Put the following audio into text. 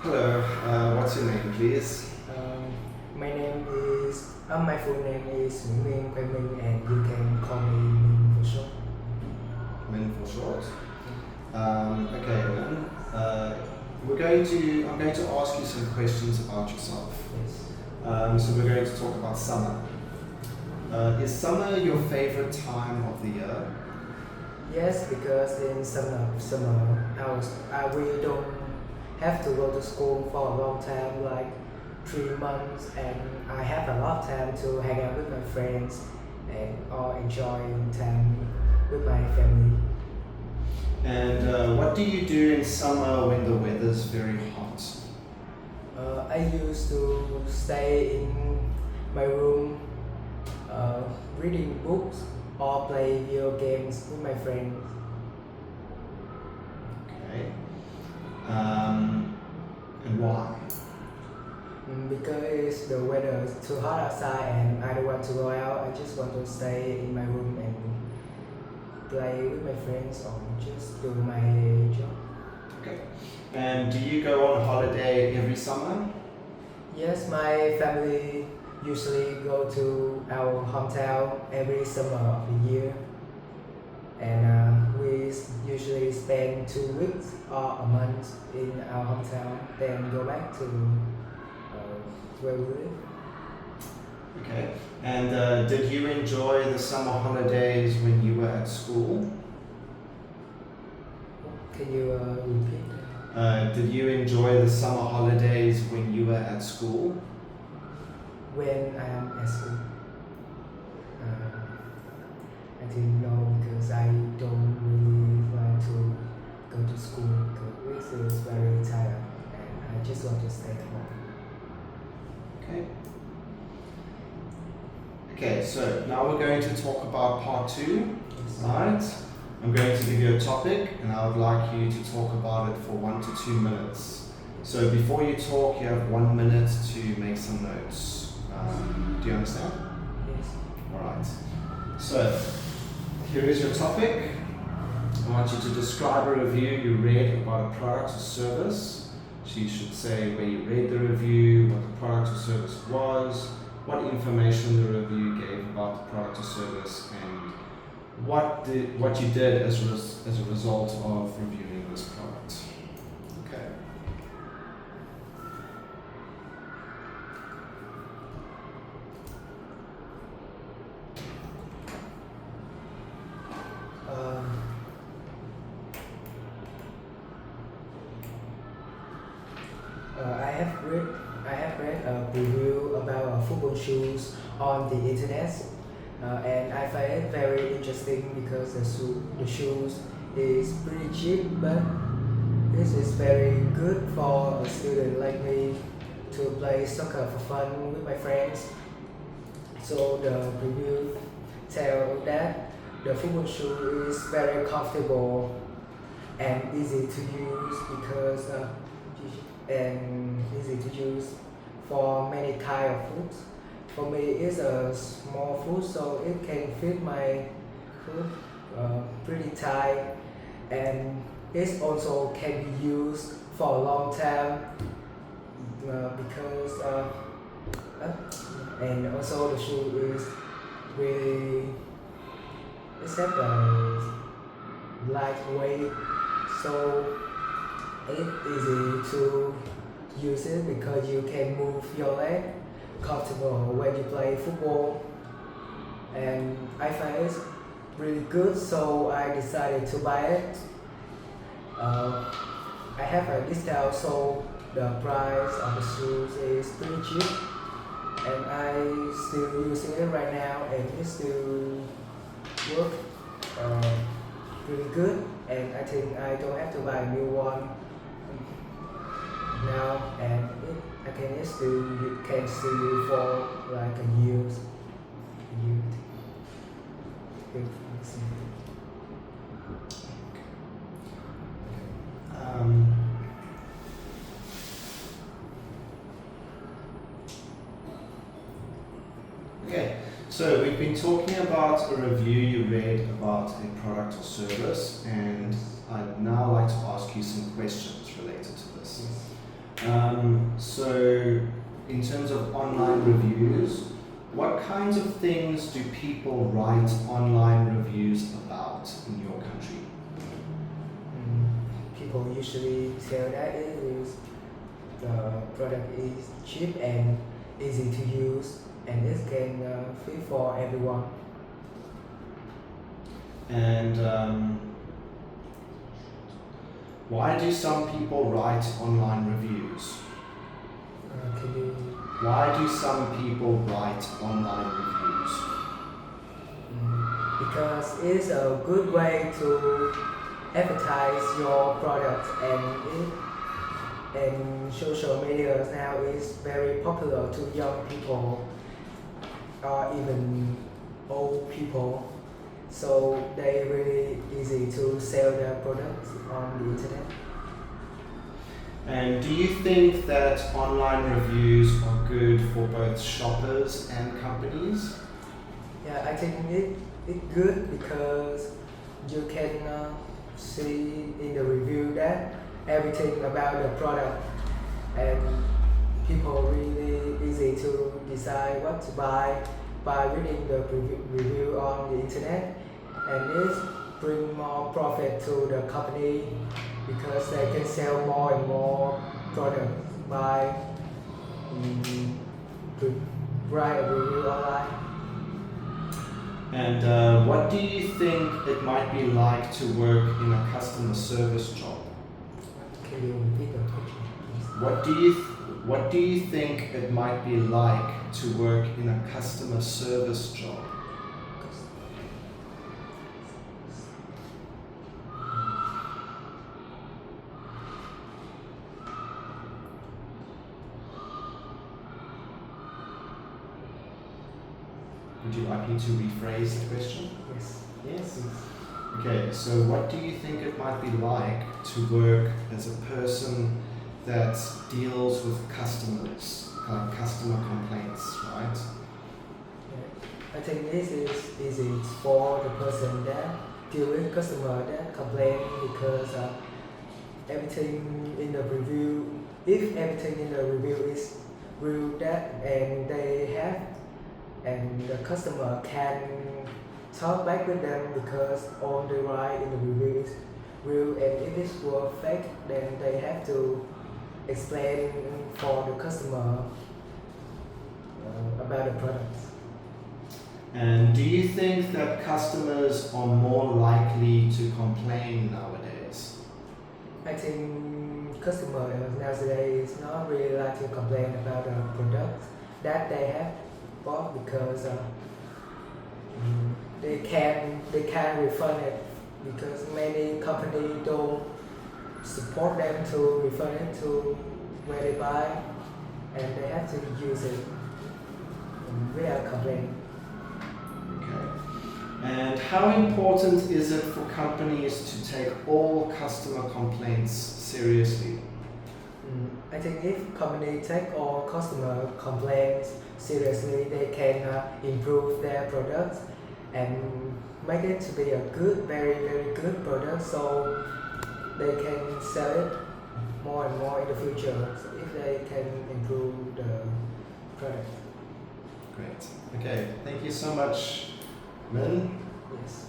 Hello, what's your name, please? My full name is Minh Quang Minh, and you can call me Minh for short. Min for short. Okay, Min. I'm going to ask you some questions about yourself. Yes. So we're going to talk about summer. Is summer your favorite time of the year? Yes, because in summer, we don't have to go to school for a long time, like 3 months, and I have a lot of time to hang out with my friends and or enjoying time with my family. And what do you do in summer when the weather's very hot? I used to stay in my room, reading books or play video games with my friends. Okay. And why? Because the weather is too hot outside and I don't want to go out. I just want to stay in my room and play with my friends or just do my job. Okay. And do you go on holiday every summer? Yes, my family usually go to our hometown every summer of the year, and we usually spend 2 weeks or a month in our hometown, then go back to where we live. Okay. And did you enjoy the summer holidays when you were at school? Can you repeat? Did you enjoy the summer holidays when you were at school? When I am at school, I think no, because I don't really like to go to school because it is very tired and I just want to stay at home. Okay. Okay, so now we're going to talk about part 2. Yes. Right? I'm going to give you a topic and I would like you to talk about it for 1 to 2 minutes. So before you talk, you have 1 minute to make some notes. Do you understand? Yes. Alright. So, here is your topic. I want you to describe a review you read about a product or service. So you should say where you read the review, what the product or service was, what information the review gave about the product or service, and what you did as a result of reviewing this product. Okay. I have read a review about football shoes on the internet, and I find it very interesting because the shoes is pretty cheap, but this is very good for a student like me to play soccer for fun with my friends. So the review tell that the football shoe is very comfortable and easy to use for many kind of foods. For me, it's a small food, so it can fit my food pretty tight, and it also can be used for a long time because and also the shoe is really except lightweight, so it's easy to use it because you can move your leg comfortable when you play football, and I find it really good, so I decided to buy it. I have a discount, so the price of the shoes is pretty cheap, and I still using it right now, and it still work pretty good, and I think I don't have to buy a new one now, and I can still use for like a year. Um, okay, so we've been talking about a review you read about a product or service, and I'd now like to ask you some questions related to this. So, in terms of online reviews, what kinds of things do people write online reviews about in your country? People usually tell that the product is cheap and easy to use, and it can fit for everyone. And why do some people write online reviews? Can you Why do some people write online reviews? because it's a good way to advertise your product, and social media now is very popular to young people or even old people, so they really easy to sell their products on the internet. And do you think that online reviews are good for both shoppers and companies? Yeah, I think it's good because you can see in the review that everything about the product, and people really easy to decide what to buy by reading the review on the internet, and this bring more profit to the company because they can sell more and more products by write a review online. And what do you think it might be like to work in a customer service job? Can you repeat the question, please? What do you think it might be like to work in a customer service job? Would you like me to rephrase the question? Yes. Yes. Okay, so what do you think it might be like to work as a person that deals with customers, kind of customer complaints, right? I think this is easy for the person that deal with customer that complain because everything in the review, if everything in the review is real that and they have, and the customer can talk back with them because all they write in the review is real, and if it's were fake then they have to explain for the customer about the products. And do you think that customers are more likely to complain nowadays? I think customers nowadays not really like to complain about the products that they have bought because they can refund it because many companies don't support them to refund it to where they buy, and they have to use it without complaining. Okay. And how important is it for companies to take all customer complaints seriously? I think if company take all customer complaints seriously, they can improve their products and make it to be a good, very, very good product, so they can sell it more and more in the future. So if they can improve the product. Great. Okay. Thank you so much, Min. Yes.